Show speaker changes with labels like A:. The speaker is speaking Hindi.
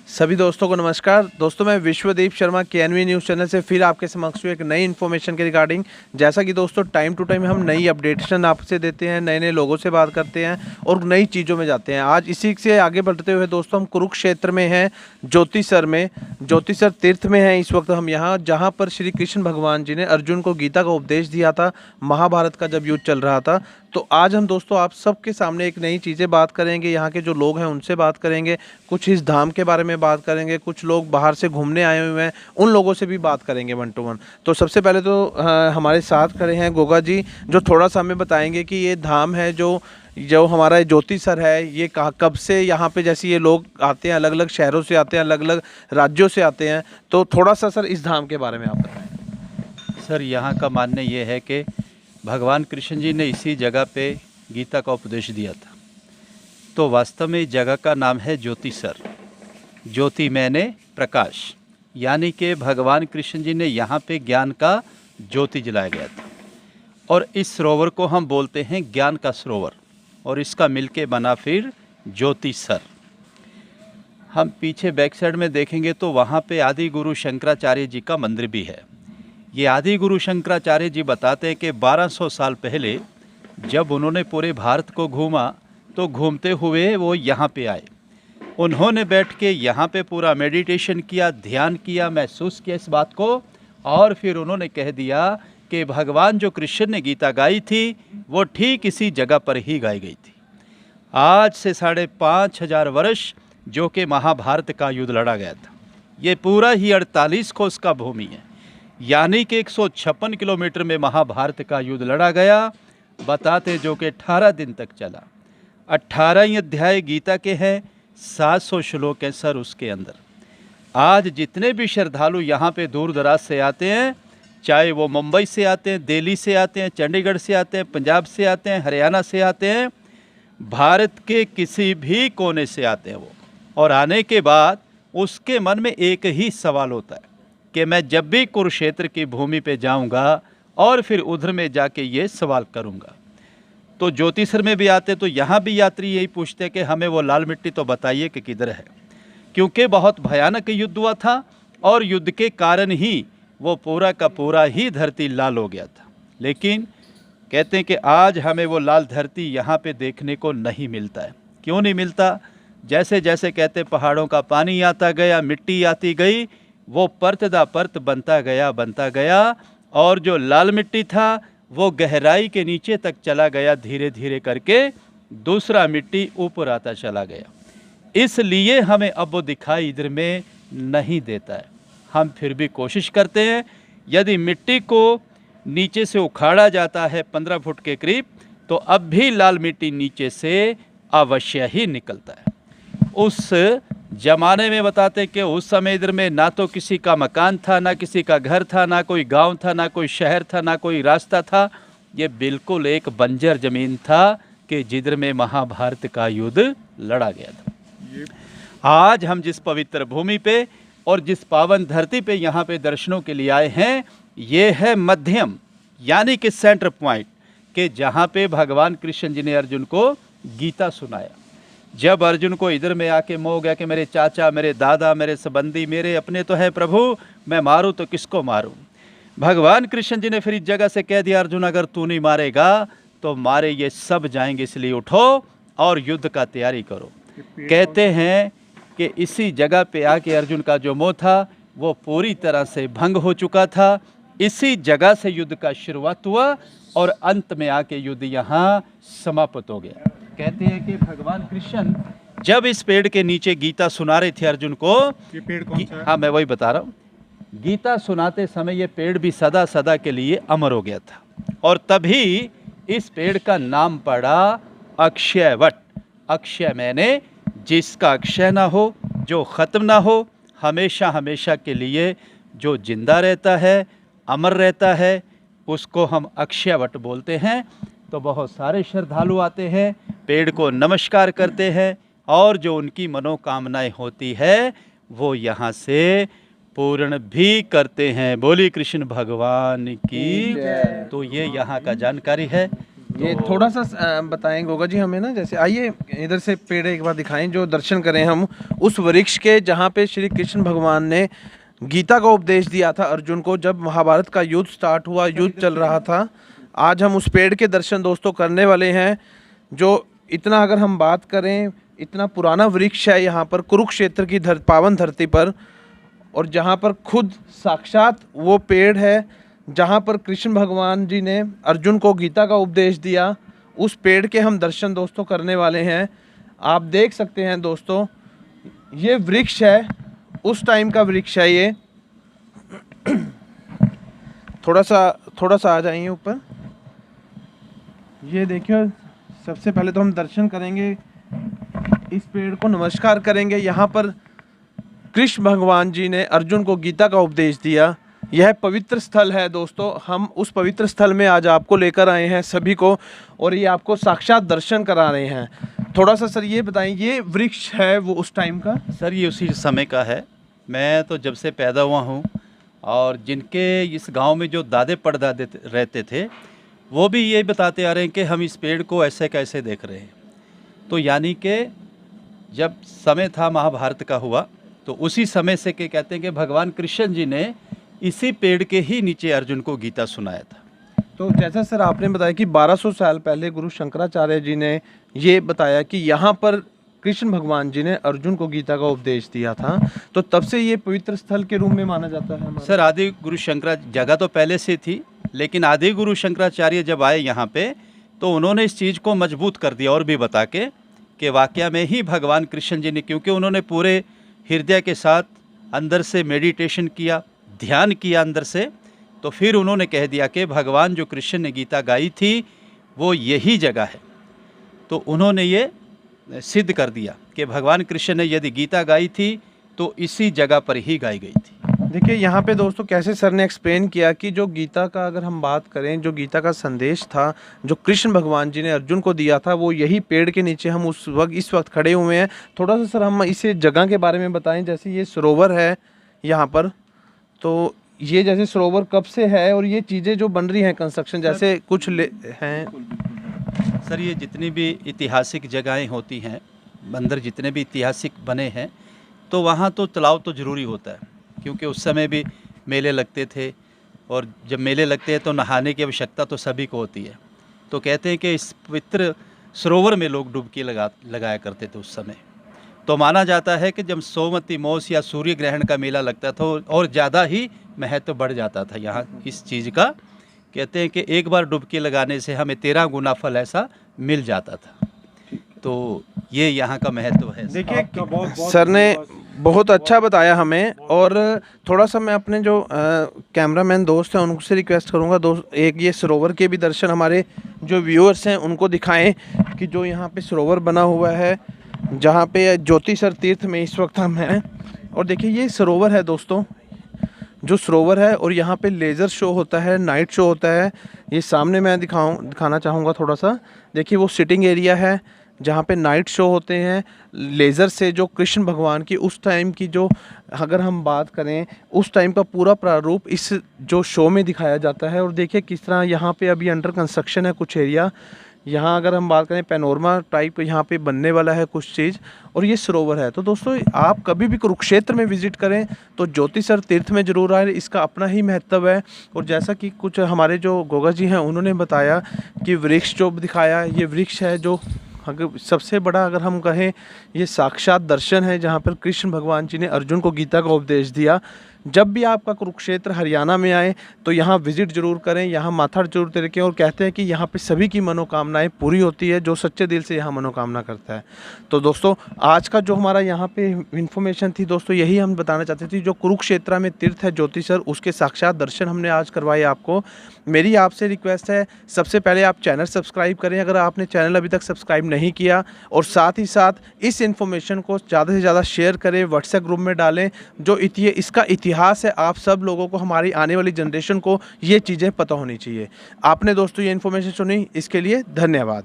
A: सभी दोस्तों को नमस्कार। दोस्तों मैं Vishwadeep Sharma KNV news channel से फिर आपके समक्ष एक नई इन्फॉर्मेशन के रिगार्डिंग। जैसा कि दोस्तों टाइम टू टाइम हम नई अपडेटेशन आपसे देते हैं, नए नए लोगों से बात करते हैं और नई चीज़ों में जाते हैं। आज इसी से आगे बढ़ते हुए दोस्तों हम कुरुक्षेत्र में हैं, ज्योतिसर में, ज्योतिसर तीर्थ में हैं इस वक्त हम यहाँ, जहाँ पर श्री कृष्ण भगवान जी ने अर्जुन को गीता का उपदेश दिया था, महाभारत का जब युद्ध चल रहा था। तो आज हम दोस्तों आप सबके सामने एक नई चीज़ें बात करेंगे, यहाँ के जो लोग हैं उनसे बात करेंगे, कुछ इस धाम के बारे में बात करेंगे, कुछ लोग बाहर से घूमने आए हुए हैं उन लोगों से भी बात करेंगे वन टू वन। तो सबसे पहले तो हमारे साथ खड़े हैं गोगा जी, जो थोड़ा सा हमें बताएंगे कि ये धाम है जो जो हमारा ज्योतिसर है, ये कहाँ कब से यहाँ पे, जैसे ये लोग आते हैं अलग अलग शहरों से आते हैं, अलग अलग राज्यों से आते हैं, तो थोड़ा सा सर इस धाम के बारे में आप बताएं।
B: सर यहाँ का मानना ये है कि भगवान कृष्ण जी ने इसी जगह पे गीता का उपदेश दिया था। तो वास्तव में इस जगह का नाम है ज्योतिसर। ज्योति मैंने प्रकाश, यानी कि भगवान कृष्ण जी ने यहाँ पे ज्ञान का ज्योति जलाया गया था। और इस सरोवर को हम बोलते हैं ज्ञान का सरोवर, और इसका मिलके बना फिर ज्योतिसर। हम पीछे बैक साइड में देखेंगे तो वहाँ पे आदि गुरु शंकराचार्य जी का मंदिर भी है। ये आदि गुरु शंकराचार्य जी बताते हैं कि 1200 साल पहले जब उन्होंने पूरे भारत को घूमा तो घूमते हुए वो यहाँ पे आए। उन्होंने बैठ के यहाँ पे पूरा मेडिटेशन किया, ध्यान किया, महसूस किया इस बात को, और फिर उन्होंने कह दिया कि भगवान जो कृष्ण ने गीता गाई थी वो ठीक इसी जगह पर ही गाई गई थी। आज से 5500 वर्ष जो कि महाभारत का युद्ध लड़ा गया था, ये पूरा ही 48 कोस का भूमि है, यानी कि 156 किलोमीटर में महाभारत का युद्ध लड़ा गया। बताते जो कि 18 दिन तक चला। 18 ही अध्याय गीता के हैं, 700 श्लोक हैं सर उसके अंदर। आज जितने भी श्रद्धालु यहाँ पे दूर दराज से आते हैं, चाहे वो मुंबई से आते हैं, दिल्ली से आते हैं, चंडीगढ़ से आते हैं, पंजाब से आते हैं, हरियाणा से आते हैं, भारत के किसी भी कोने से आते हैं वो, और आने के बाद उसके मन में एक ही सवाल होता है कि मैं जब भी कुरुक्षेत्र की भूमि पे जाऊंगा और फिर उधर में जाके ये सवाल करूंगा। तो ज्योतिसर में भी आते तो यहाँ भी यात्री यही पूछते कि हमें वो लाल मिट्टी तो बताइए कि किधर है, क्योंकि बहुत भयानक युद्ध हुआ था और युद्ध के कारण ही वो पूरा का पूरा ही धरती लाल हो गया था। लेकिन कहते हैं कि आज हमें वो लाल धरती यहाँ पे देखने को नहीं मिलता है। क्यों नहीं मिलता? जैसे जैसे कहते पहाड़ों का पानी आता गया, मिट्टी आती गई, वो परत दा परत बनता गया, और जो लाल मिट्टी था वो गहराई के नीचे तक चला गया, धीरे धीरे करके दूसरा मिट्टी ऊपर आता चला गया। इसलिए हमें अब वो दिखाई इधर में नहीं देता है। हम फिर भी कोशिश करते हैं, यदि मिट्टी को नीचे से उखाड़ा जाता है 15 फुट के करीब, तो अब भी लाल मिट्टी नीचे से अवश्य ही निकलता है। उस जमाने में बताते हैं कि उस समय इधर में ना तो किसी का मकान था, ना किसी का घर था, ना कोई गांव था, ना कोई शहर था, ना कोई रास्ता था। ये बिल्कुल एक बंजर जमीन था कि जिधर में महाभारत का युद्ध लड़ा गया था। आज हम जिस पवित्र भूमि पे और जिस पावन धरती पे यहाँ पे दर्शनों के लिए आए हैं, ये है मध्यम, यानी कि सेंटर पॉइंट, कि जहाँ पे भगवान कृष्ण जी ने अर्जुन को गीता सुनाया। जब अर्जुन को इधर में आके मोह गया कि मेरे चाचा, मेरे दादा, मेरे संबंधी, मेरे अपने तो है प्रभु, मैं मारूं तो किसको मारूं, भगवान कृष्ण जी ने फिर इस जगह से कह दिया, अर्जुन अगर तू नहीं मारेगा तो मारे ये सब जाएंगे, इसलिए उठो और युद्ध का तैयारी करो। कहते हैं कि इसी जगह पे आके अर्जुन का जो मोह था वो पूरी तरह से भंग हो चुका था। इसी जगह से युद्ध का शुरुआत हुआ और अंत में आके युद्ध यहाँ समाप्त हो गया। कहते हैं कि भगवान कृष्ण जब इस पेड़ के नीचे गीता सुना रहे थे अर्जुन को,
C: ये पेड़ कौन सा है?
B: हाँ मैं वही बता रहा हूँ, गीता सुनाते समय ये पेड़ भी सदा सदा के लिए अमर हो गया था, और तभी इस पेड़ का नाम पड़ा अक्षय वट। अक्षय मैंने जिसका अक्षय ना हो, जो ख़त्म ना हो, हमेशा हमेशा के लिए जो जिंदा रहता है, अमर रहता है, उसको हम अक्षय वट बोलते हैं। तो बहुत सारे श्रद्धालु आते हैं, पेड़ को नमस्कार करते हैं, और जो उनकी मनोकामनाएं होती है वो यहाँ से पूर्ण भी करते हैं। बोली कृष्ण भगवान की। तो ये यहाँ का जानकारी है।
A: ये थोड़ा सा बताएं गोगा जी हमें ना, जैसे आइए इधर से पेड़ एक बार दिखाएं जो दर्शन करें हम उस वृक्ष के जहाँ पे श्री कृष्ण भगवान ने गीता का उपदेश दिया था अर्जुन को, जब महाभारत का युद्ध स्टार्ट हुआ, युद्ध चल रहा था। आज हम उस पेड़ के दर्शन दोस्तों करने वाले हैं। जो इतना अगर हम बात करें, इतना पुराना वृक्ष है यहाँ पर कुरुक्षेत्र की पावन धरती पर, और जहाँ पर खुद साक्षात वो पेड़ है जहाँ पर कृष्ण भगवान जी ने अर्जुन को गीता का उपदेश दिया। उस पेड़ के हम दर्शन दोस्तों करने वाले हैं। आप देख सकते हैं दोस्तों, ये वृक्ष है, उस टाइम का वृक्ष है ये। थोड़ा सा आ जाइए ऊपर। ये देखिए, सबसे पहले तो हम दर्शन करेंगे, इस पेड़ को नमस्कार करेंगे। यहाँ पर कृष्ण भगवान जी ने अर्जुन को गीता का उपदेश दिया। यह पवित्र स्थल है दोस्तों, हम उस पवित्र स्थल में आज आपको लेकर आए हैं सभी को, और ये आपको साक्षात दर्शन करा रहे हैं। थोड़ा सा सर ये बताएं, ये वृक्ष है वो उस टाइम का?
B: सर ये उसी समय का है। मैं तो जब से पैदा हुआ हूँ, और जिनके इस गांव में जो दादे परदादे रहते थे वो भी यही बताते आ रहे हैं कि हम इस पेड़ को ऐसे कैसे देख रहे हैं। तो यानी कि जब समय था महाभारत का हुआ, तो उसी समय से के कहते हैं कि भगवान कृष्ण जी ने इसी पेड़ के ही नीचे अर्जुन को गीता सुनाया था।
A: तो जैसा सर आपने बताया कि 1200 साल पहले गुरु शंकराचार्य जी ने ये बताया कि यहाँ पर कृष्ण भगवान जी ने अर्जुन को गीता का उपदेश दिया था, तो तब से ये पवित्र स्थल के रूप में माना जाता है हमारा।
B: सर आदि गुरु जगह तो पहले से थी, लेकिन आदि गुरु शंकराचार्य जब आए यहाँ पे तो उन्होंने इस चीज़ को मजबूत कर दिया, और भी बता के कि वाकया में ही भगवान कृष्ण जी ने, क्योंकि उन्होंने पूरे हृदय के साथ अंदर से मेडिटेशन किया, ध्यान किया अंदर से, तो फिर उन्होंने कह दिया कि भगवान जो कृष्ण ने गीता गाई थी वो यही जगह है। तो उन्होंने ये सिद्ध कर दिया कि भगवान कृष्ण ने यदि गीता गाई थी तो इसी जगह पर ही गाई गई थी।
A: देखिए यहाँ पे दोस्तों कैसे सर ने एक्सप्लेन किया कि जो गीता का अगर हम बात करें, जो गीता का संदेश था जो कृष्ण भगवान जी ने अर्जुन को दिया था, वो यही पेड़ के नीचे हम इस वक्त खड़े हुए हैं। थोड़ा सा सर हम इसे जगह के बारे में बताएं। जैसे ये सरोवर है यहाँ पर, तो ये जैसे सरोवर कब से है, और ये चीज़ें जो बन रही हैं कंस्ट्रक्शन जैसे कुछ हैं
B: सर, ये जितनी भी ऐतिहासिक जगहें होती हैं, मंदिर जितने भी ऐतिहासिक बने हैं, तो वहाँ तो तालाब तो ज़रूरी होता है, क्योंकि उस समय भी मेले लगते थे, और जब मेले लगते हैं तो नहाने की आवश्यकता तो सभी को होती है। तो कहते हैं कि इस पवित्र सरोवर में लोग डुबकी लगाया करते थे उस समय। तो माना जाता है कि जब सोमवती मोस या सूर्य ग्रहण का मेला लगता था और ज़्यादा ही महत्व बढ़ जाता था यहाँ इस चीज़ का। कहते हैं कि एक बार डुबकी लगाने से हमें 13 गुना फल ऐसा मिल जाता था। तो ये यहाँ का महत्व है।
A: देखिए सर ने बहुत अच्छा बताया हमें, और थोड़ा सा मैं अपने जो कैमरामैन दोस्त हैं उनसे रिक्वेस्ट करूंगा दोस्त, एक ये सरोवर के भी दर्शन हमारे जो व्यूअर्स हैं उनको दिखाएं कि जो यहाँ पे सरोवर बना हुआ है, जहाँ पे ज्योतिसर तीर्थ में इस वक्त हम हैं। और देखिए ये सरोवर है दोस्तों, जो सरोवर है, और यहाँ पे लेज़र शो होता है, नाइट शो होता है। ये सामने मैं दिखाना चाहूँगा थोड़ा सा। देखिए वो सिटिंग एरिया है जहाँ पे नाइट शो होते हैं लेज़र से, जो कृष्ण भगवान की उस टाइम की जो अगर हम बात करें उस टाइम का पूरा प्रारूप इस जो शो में दिखाया जाता है। और देखिए किस तरह यहाँ पे अभी अंडर कंस्ट्रक्शन है कुछ एरिया। यहाँ अगर हम बात करें पैनोरमा टाइप यहाँ पे बनने वाला है कुछ चीज़, और ये सरोवर है। तो दोस्तों आप कभी भी कुरुक्षेत्र में विज़िट करें तो ज्योतिसर तीर्थ में ज़रूर आए, इसका अपना ही महत्व है। और जैसा कि कुछ हमारे जो गोगा जी हैं उन्होंने बताया कि वृक्ष जो दिखाया, ये वृक्ष है जो अगर सबसे बड़ा अगर हम कहें ये साक्षात दर्शन है जहाँ पर कृष्ण भगवान जी ने अर्जुन को गीता का उपदेश दिया। जब भी आपका कुरुक्षेत्र हरियाणा में आए तो यहाँ विज़िट ज़रूर करें, यहाँ माथा जरूर टेकें, और कहते हैं कि यहाँ पे सभी की मनोकामनाएं पूरी होती है जो सच्चे दिल से यहाँ मनोकामना करता है। तो दोस्तों आज का जो हमारा यहाँ पे इन्फॉर्मेशन थी दोस्तों, यही हम बताना चाहते थे। जो कुरुक्षेत्र में तीर्थ है ज्योतिसर, उसके साक्षात दर्शन हमने आज करवाए आपको। मेरी आपसे रिक्वेस्ट है, सबसे पहले आप चैनल सब्सक्राइब करें अगर आपने चैनल अभी तक सब्सक्राइब नहीं किया, और साथ ही साथ इस इन्फॉर्मेशन को ज़्यादा से ज़्यादा शेयर करें, व्हाट्सएप ग्रुप में डालें। जो इसका इतिहास है, आप सब लोगों को, हमारी आने वाली जनरेशन को ये चीज़ें पता होनी चाहिए। आपने दोस्तों ये इन्फॉर्मेशन सुनी, इसके लिए धन्यवाद।